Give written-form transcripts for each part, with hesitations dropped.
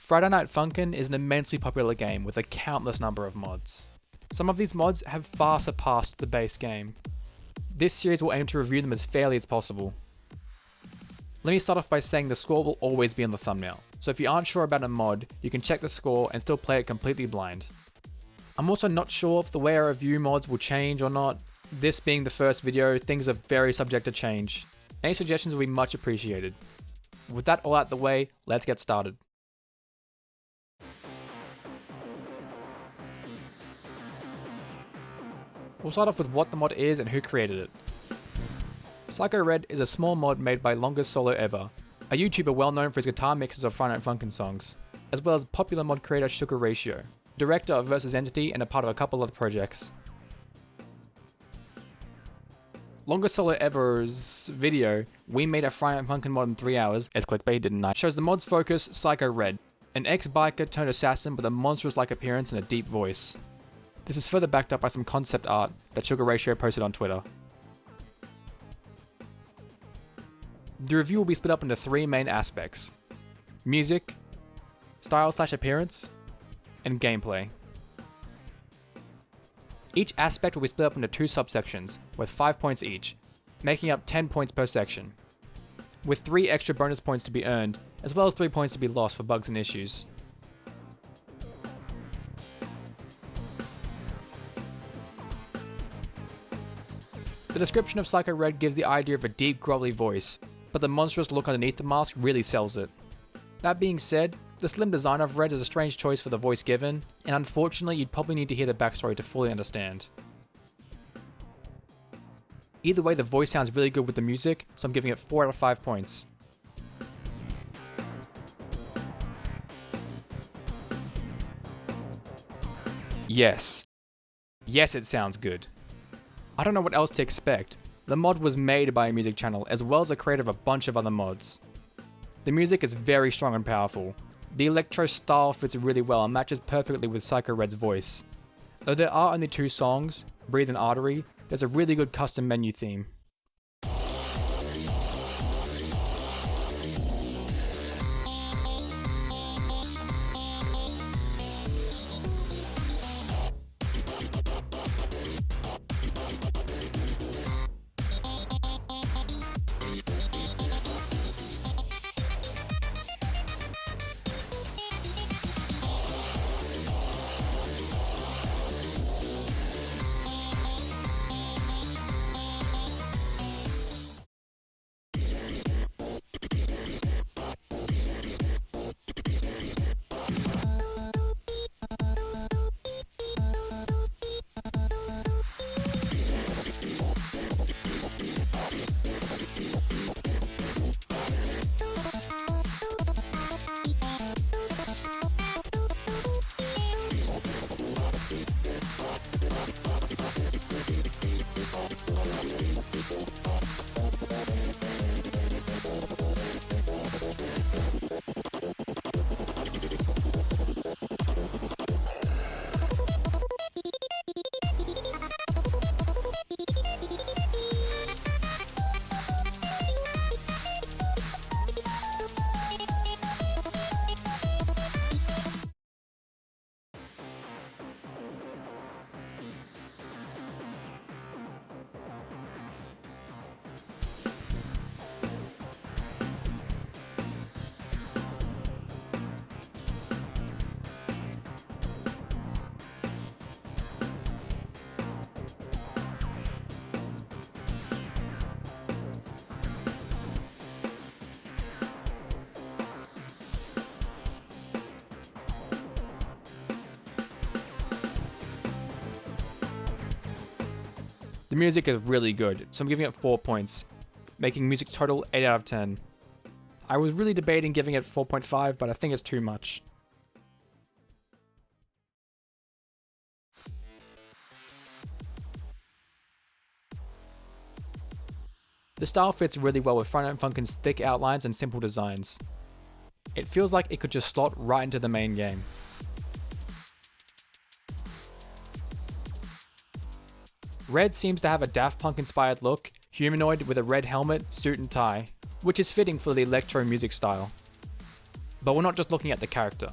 Friday Night Funkin' is an immensely popular game with a countless number of mods. Some of these mods have far surpassed the base game. This series will aim to review them as fairly as possible. Let me start off by saying the score will always be on the thumbnail, so if you aren't sure about a mod, you can check the score and still play it completely blind. I'm also not sure if the way I review mods will change or not. This being the first video, things are very subject to change. Any suggestions will be much appreciated. With that all out the way, let's get started. We'll start off with what the mod is and who created it. Psycho Red is a small mod made by Longest Solo Ever, a YouTuber well known for his guitar mixes of Friday Night Funkin' songs, as well as popular mod creator Sugar Ratio, director of Versus Entity and a part of a couple other projects. Longest Solo Ever's video, "We made a Friday Night Funkin' mod in 3 hours," as clickbait didn't I, shows the mod's focus Psycho Red, an ex-biker turned assassin with a monstrous-like appearance and a deep voice. This is further backed up by some concept art that Sugar Ratio posted on Twitter. The review will be split up into 3 main aspects: music, style/appearance, and gameplay. Each aspect will be split up into 2 subsections, worth 5 points each, making up 10 points per section, with 3 extra bonus points to be earned, as well as 3 points to be lost for bugs and issues. The description of Psycho Red gives the idea of a deep, growly voice, but the monstrous look underneath the mask really sells it. That being said, the slim design of Red is a strange choice for the voice given, and unfortunately you'd probably need to hear the backstory to fully understand. Either way, the voice sounds really good with the music, so I'm giving it 4 out of 5 points. Yes, it sounds good. I don't know what else to expect. The mod was made by a music channel as well as a creator of a bunch of other mods. The music is very strong and powerful. The electro style fits really well and matches perfectly with Psycho Red's voice. Though there are only 2 songs, Breathe and Artery, there's a really good custom menu theme. The music is really good, so I'm giving it 4 points, making music total 8 out of 10. I was really debating giving it 4.5, but I think it's too much. The style fits really well with Friday Night Funkin's thick outlines and simple designs. It feels like it could just slot right into the main game. Red seems to have a Daft Punk inspired look, humanoid with a red helmet, suit and tie, which is fitting for the electro music style. But we're not just looking at the character.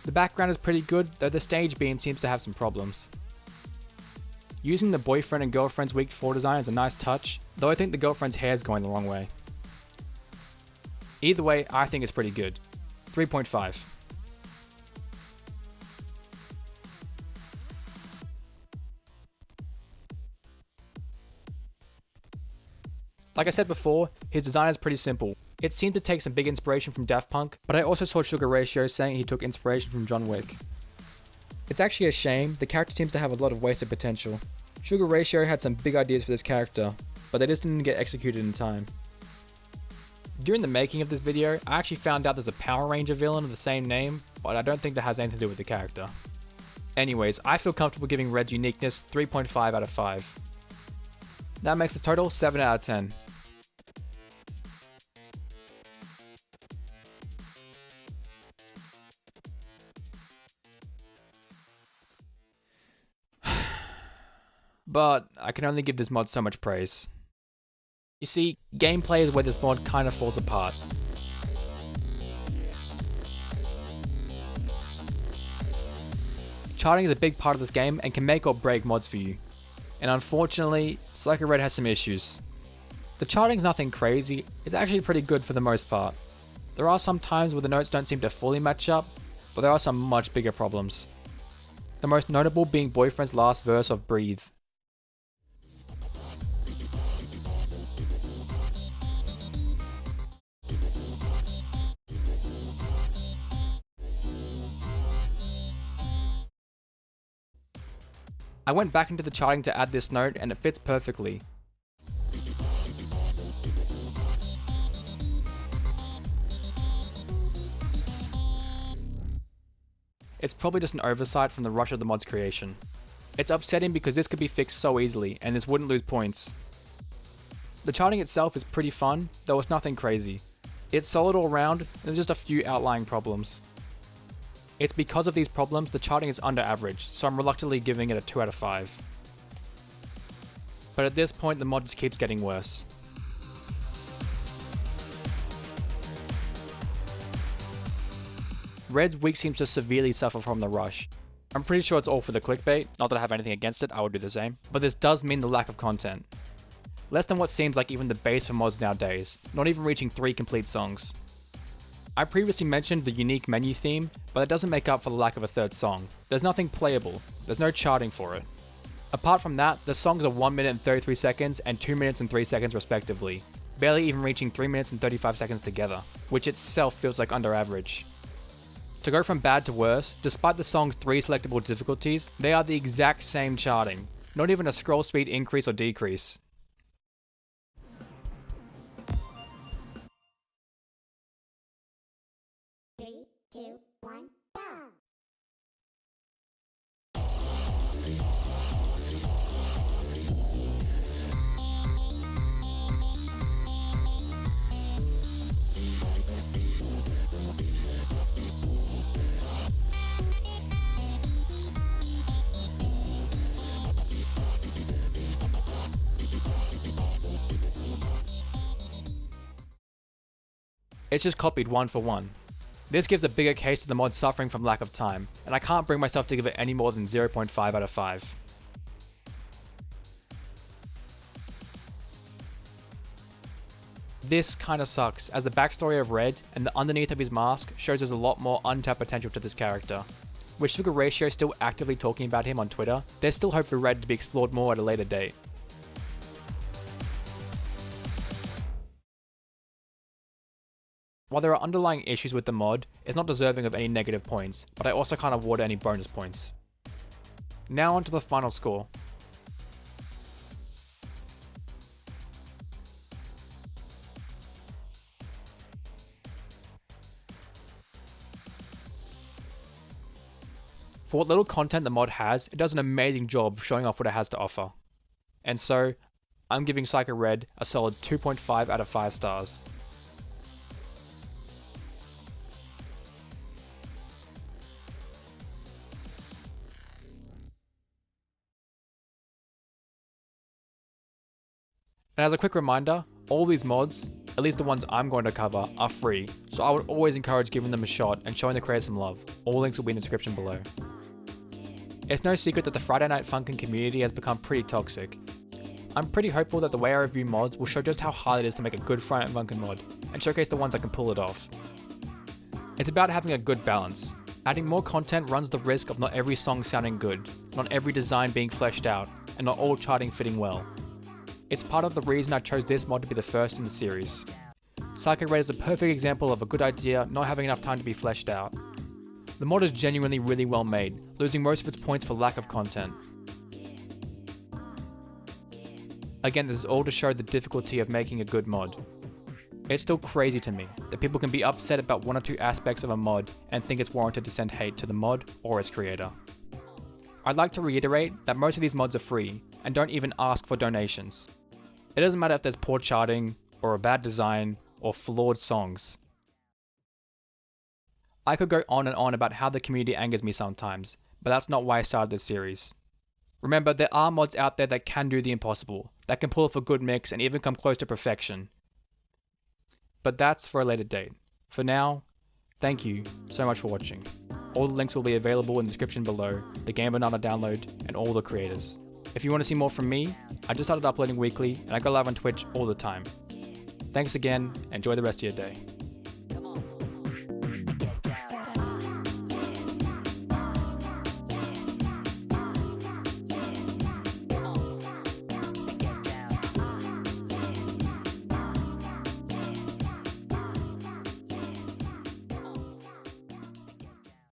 The background is pretty good, though the stage beam seems to have some problems. Using the boyfriend and girlfriend's week 4 design is a nice touch, though I think the girlfriend's hair is going the wrong way. Either way, I think it's pretty good. 3.5. Like I said before, his design is pretty simple. It seemed to take some big inspiration from Daft Punk, but I also saw Sugar Ratio saying he took inspiration from John Wick. It's actually a shame, the character seems to have a lot of wasted potential. Sugar Ratio had some big ideas for this character, but they just didn't get executed in time. During the making of this video, I actually found out there's a Power Ranger villain of the same name, but I don't think that has anything to do with the character. Anyways, I feel comfortable giving Red's uniqueness 3.5 out of 5. That makes the total 7 out of 10. But I can only give this mod so much praise. You see, gameplay is where this mod kinda falls apart. Charting is a big part of this game and can make or break mods for you. And unfortunately, Psycho Red has some issues. The charting's nothing crazy, it's actually pretty good for the most part. There are some times where the notes don't seem to fully match up, but there are some much bigger problems. The most notable being Boyfriend's last verse of Breathe. I went back into the charting to add this note and it fits perfectly. It's probably just an oversight from the rush of the mod's creation. It's upsetting because this could be fixed so easily and this wouldn't lose points. The charting itself is pretty fun, though it's nothing crazy. It's solid all round and there's just a few outlying problems. It's because of these problems the charting is under average, so I'm reluctantly giving it a 2 out of 5. But at this point the mod just keeps getting worse. Red's week seems to severely suffer from the rush. I'm pretty sure it's all for the clickbait, not that I have anything against it, I would do the same, but this does mean the lack of content. Less than what seems like even the base for mods nowadays, not even reaching 3 complete songs. I previously mentioned the unique menu theme, but that doesn't make up for the lack of a third song. There's nothing playable, there's no charting for it. Apart from that, the songs are 1 minute and 33 seconds and 2 minutes and 3 seconds respectively, barely even reaching 3 minutes and 35 seconds together, which itself feels like under average. To go from bad to worse, despite the song's 3 selectable difficulties, they are the exact same charting, not even a scroll speed increase or decrease. Three, two, one, go! It's just copied one for one. This gives a bigger case to the mod suffering from lack of time, and I can't bring myself to give it any more than 0.5 out of 5. This kinda sucks, as the backstory of Red and the underneath of his mask shows there's a lot more untapped potential to this character. With Sugar Ratio still actively talking about him on Twitter, there's still hope for Red to be explored more at a later date. While there are underlying issues with the mod, it's not deserving of any negative points, but I also can't award any bonus points. Now onto the final score. For what little content the mod has, it does an amazing job showing off what it has to offer. And so, I'm giving Psycho Red a solid 2.5 out of 5 stars. And as a quick reminder, all these mods, at least the ones I'm going to cover, are free, so I would always encourage giving them a shot and showing the creators some love. All links will be in the description below. It's no secret that the Friday Night Funkin' community has become pretty toxic. I'm pretty hopeful that the way I review mods will show just how hard it is to make a good Friday Night Funkin' mod, and showcase the ones that can pull it off. It's about having a good balance. Adding more content runs the risk of not every song sounding good, not every design being fleshed out, and not all charting fitting well. It's part of the reason I chose this mod to be the first in the series. Psycho Raid is a perfect example of a good idea not having enough time to be fleshed out. The mod is genuinely really well made, losing most of its points for lack of content. Again, this is all to show the difficulty of making a good mod. It's still crazy to me that people can be upset about one or two aspects of a mod and think it's warranted to send hate to the mod or its creator. I'd like to reiterate that most of these mods are free and don't even ask for donations. It doesn't matter if there's poor charting, or a bad design, or flawed songs. I could go on and on about how the community angers me sometimes, but that's not why I started this series. Remember, there are mods out there that can do the impossible, that can pull off a good mix and even come close to perfection. But that's for a later date. For now, thank you so much for watching. All the links will be available in the description below, the Game Banana download, and all the creators. If you want to see more from me, I just started uploading weekly and I go live on Twitch all the time. Thanks again, and enjoy the rest of your day.